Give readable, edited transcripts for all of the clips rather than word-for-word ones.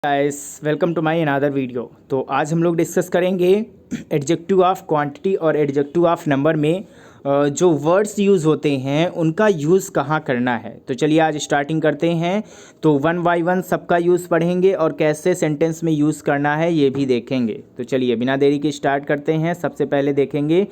Guys welcome to my another video. तो आज हम लोग डिस्कस करेंगे एडजेक्टिव ऑफ क्वांटिटी और एडजेक्टिव ऑफ नंबर में जो वर्ड्स यूज़ होते हैं उनका यूज़ कहाँ करना है। तो चलिए आज स्टार्टिंग करते हैं। तो वन बाय वन सबका यूज़ पढ़ेंगे और कैसे सेंटेंस में यूज़ करना है ये भी देखेंगे। तो चलिए बिना देरी के स्टार्ट करते हैं। सबसे पहले देखेंगे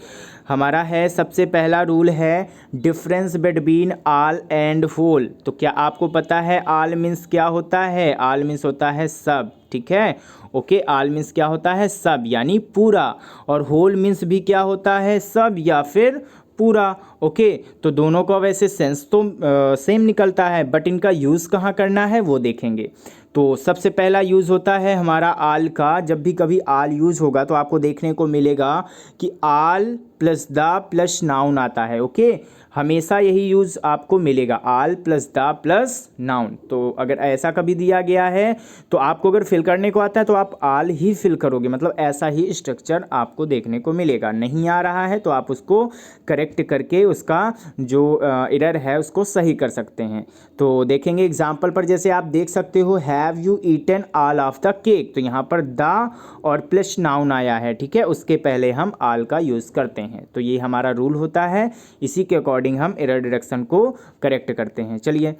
हमारा है, सबसे पहला रूल है difference between all and whole. तो क्या आपको पता है ऑल मीन्स क्या होता है? ऑल मीन्स होता है सब, ठीक है। ओके, ऑल मीन्स क्या होता है? सब यानी पूरा। और होल मीन्स भी क्या होता है? सब या फिर पूरा। ओके, तो दोनों का वैसे सेंस तो सेम निकलता है, बट इनका यूज़ कहाँ करना है वो देखेंगे। तो सबसे पहला यूज़ होता है हमारा आल का। जब भी कभी आल यूज़ होगा तो आपको देखने को मिलेगा कि आल प्लस द प्लस नाउन आता है। ओके, हमेशा यही यूज़ आपको मिलेगा, आल प्लस द प्लस नाउन। तो अगर ऐसा कभी दिया गया है तो आपको अगर फिल करने को आता है तो आप आल ही फिल करोगे, मतलब ऐसा ही स्ट्रक्चर आपको देखने को मिलेगा। नहीं आ रहा है तो आप उसको करेक्ट करके उसका जो एरर है उसको सही कर सकते हैं। तो देखेंगे एग्जाम्पल पर, जैसे आप देख सकते हो have you eaten all of the cake. तो यहाँ पर द और प्लस नाउन आया है, ठीक है, उसके पहले हम ऑल का यूज़ करते हैं। तो ये हमारा रूल होता है, इसी के अकॉर्डिंग हम एरर डिडक्शन को करेक्ट करते हैं। चलिए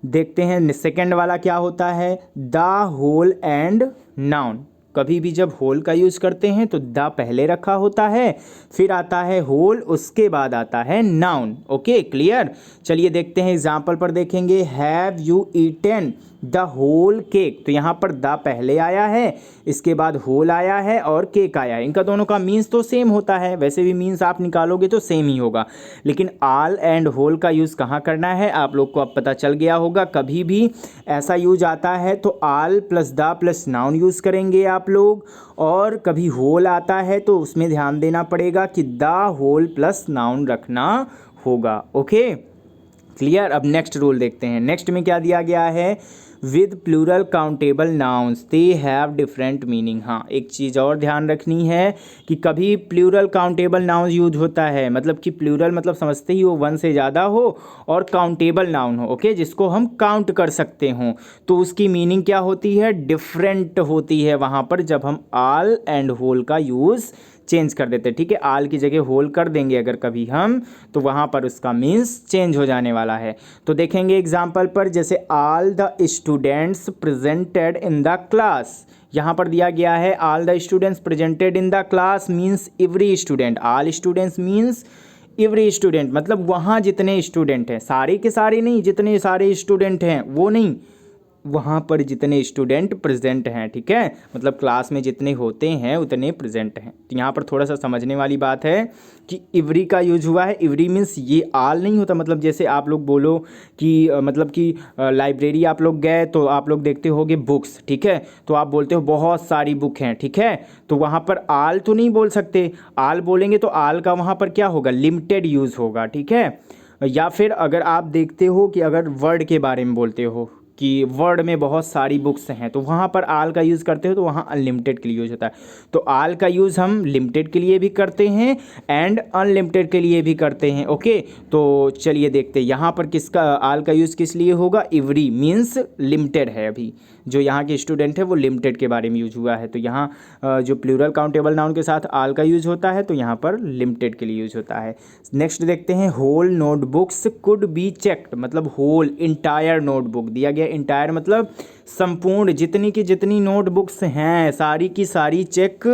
देखते हैं सेकेंड वाला क्या होता है, द होल एंड नाउन। कभी भी जब होल का यूज़ करते हैं तो द पहले रखा होता है, फिर आता है होल, उसके बाद आता है नाउन। Okay clear. चलिए देखते हैं एग्जाम्पल पर, देखेंगे have you eaten the whole cake. तो यहाँ पर द पहले आया है, इसके बाद होल आया है और केक आया है। इनका दोनों का मीन्स तो सेम होता है, वैसे भी मीन्स आप निकालोगे तो सेम ही होगा, लेकिन ऑल एंड होल का यूज़ कहाँ करना है आप लोग को अब पता चल गया होगा। कभी भी ऐसा यूज आता है तो all plus the plus noun use करेंगे आप लोग, और कभी होल आता है तो उसमें ध्यान देना पड़ेगा कि द होल प्लस नाउन रखना होगा। Okay clear. अब नेक्स्ट रूल देखते हैं। नेक्स्ट में क्या दिया गया है, with plural countable nouns they have different meaning. हाँ, एक चीज़ और ध्यान रखनी है कि कभी प्लूरल काउंटेबल नाउन यूज होता है, मतलब कि प्लूरल मतलब समझते ही वो वन से ज़्यादा हो, और काउंटेबल नाउन हो, ओके, जिसको हम काउंट कर सकते हों, तो उसकी मीनिंग क्या होती है? डिफरेंट होती है वहाँ पर, जब हम ऑल एंड होल का यूज़ चेंज कर देते हैं, ठीक है। आल की जगह होल कर देंगे अगर कभी हम, तो वहाँ पर उसका मीन्स चेंज हो जाने वाला है। तो देखेंगे एग्जाम्पल पर, जैसे all the students presented in the class. यहाँ पर दिया गया है all the students presented in the class means every student. All students means every student, मतलब वहाँ जितने स्टूडेंट हैं, सारे के सारे नहीं, जितने सारे स्टूडेंट हैं वो नहीं, वहाँ पर जितने स्टूडेंट प्रेजेंट हैं, ठीक है, मतलब क्लास में जितने होते हैं उतने प्रेजेंट हैं। तो यहाँ पर थोड़ा सा समझने वाली बात है कि इवरी का यूज हुआ है। इवरी मीन्स ये ऑल नहीं होता, मतलब जैसे आप लोग बोलो कि मतलब कि लाइब्रेरी आप लोग गए तो आप लोग देखते होगे बुक्स, ठीक है, तो आप बोलते हो बहुत सारी बुक हैं, ठीक है, तो वहाँ पर ऑल तो नहीं बोल सकते। ऑल बोलेंगे तो ऑल का वहाँ पर क्या होगा? लिमिटेड यूज़ होगा, ठीक है। या फिर अगर आप देखते हो कि अगर वर्ड के बारे में बोलते हो कि वर्ड में बहुत सारी बुक्स हैं, तो वहाँ पर आल का यूज़ करते हो तो वहाँ अनलिमिटेड के लिए यूज़ होता है। तो आल का यूज़ हम लिमिटेड के लिए भी करते हैं एंड अनलिमिटेड के लिए भी करते हैं। ओके, तो चलिए देखते हैं यहाँ पर किसका आल का यूज़ किस लिए होगा। इवरी मीन्स लिमिटेड है, अभी जो यहाँ के स्टूडेंट है वो लिमिटेड के बारे में यूज हुआ है, तो यहाँ जो प्लूरल काउंटेबल नाउन के साथ आल का यूज होता है तो यहाँ पर लिमिटेड के लिए यूज होता है। नेक्स्ट देखते हैं, whole notebooks could be checked, मतलब होल इंटायर नोटबुक दिया गया। इंटायर मतलब संपूर्ण, जितनी की जितनी नोटबुक्स हैं सारी की सारी चेक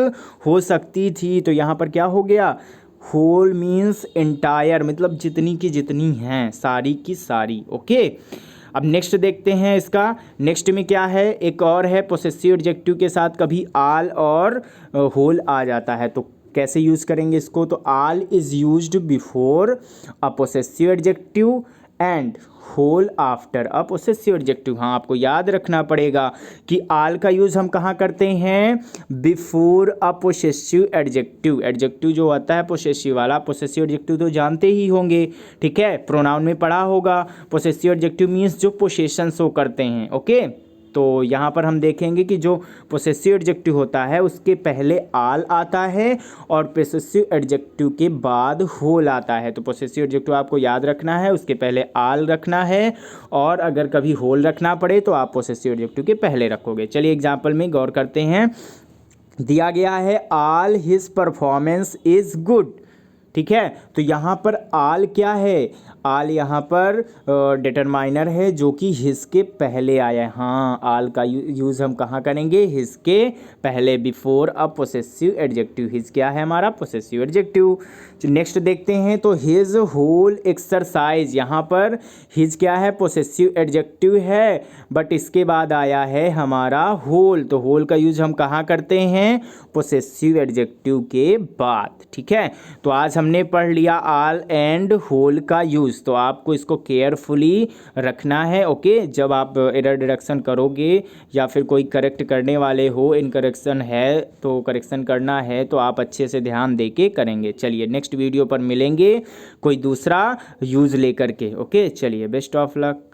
हो सकती थी। तो यहाँ पर क्या हो गया, होल मीन्स इंटायर, मतलब जितनी की जितनी हैं, सारी की सारी। ओके, अब नेक्स्ट देखते हैं इसका। नेक्स्ट में क्या है, एक और है पोसेसिव एडजेक्टिव के साथ कभी आल और होल आ जाता है, तो कैसे यूज़ करेंगे इसको। तो all is used before a possessive adjective and whole after a possessive adjective. हाँ, आपको याद रखना पड़ेगा कि आल का यूज़ हम कहाँ करते हैं, before a possessive adjective. Adjective जो आता है पोसेसिव वाला, पोसेसिव एडजेक्टिव तो जानते ही होंगे, ठीक है, प्रोनाउन में पढ़ा होगा। पोसेसिव एडजेक्टिव मीन्स जो पोसेशन शो करते हैं। ओके, तो यहाँ पर हम देखेंगे कि जो पोसेसिव एडजेक्टिव होता है उसके पहले आल आता है और पोसेसिव एडजेक्टिव के बाद होल आता है। तो पोसेसिव एडजेक्टिव आपको याद रखना है, उसके पहले आल रखना है, और अगर कभी होल रखना पड़े तो आप पोसेसिव एडजेक्टिव के पहले रखोगे। चलिए एग्जाम्पल में गौर करते हैं। दिया गया है all his performance is good. ठीक है, तो यहाँ पर आल क्या है? आल यहाँ पर डिटरमाइनर है जो कि हिज के पहले आया है। हाँ, आल का यूज़ हम कहाँ करेंगे? हिज के पहले, before a possessive adjective. His क्या है हमारा? Possessive adjective. नेक्स्ट देखते हैं, तो हिज होल एक्सरसाइज, यहाँ पर हिज क्या है? पोसेसिव एडजेक्टिव है, बट इसके बाद आया है हमारा होल। तो होल का यूज हम कहाँ करते हैं? पोसेसिव एडजेक्टिव के बाद। ठीक है, तो आज हमने पढ़ लिया ऑल एंड होल का यूज़। तो आपको इसको केयरफुली रखना है। ओके, जब आप एरर डिडक्शन करोगे या फिर कोई करेक्ट करने वाले हो, इनकरेक्शन है तो करेक्शन करना है, तो आप अच्छे से ध्यान दे के करेंगे। चलिए नेक्स्ट वीडियो पर मिलेंगे कोई दूसरा यूज़ लेकर के। ओके, चलिए बेस्ट ऑफ लक।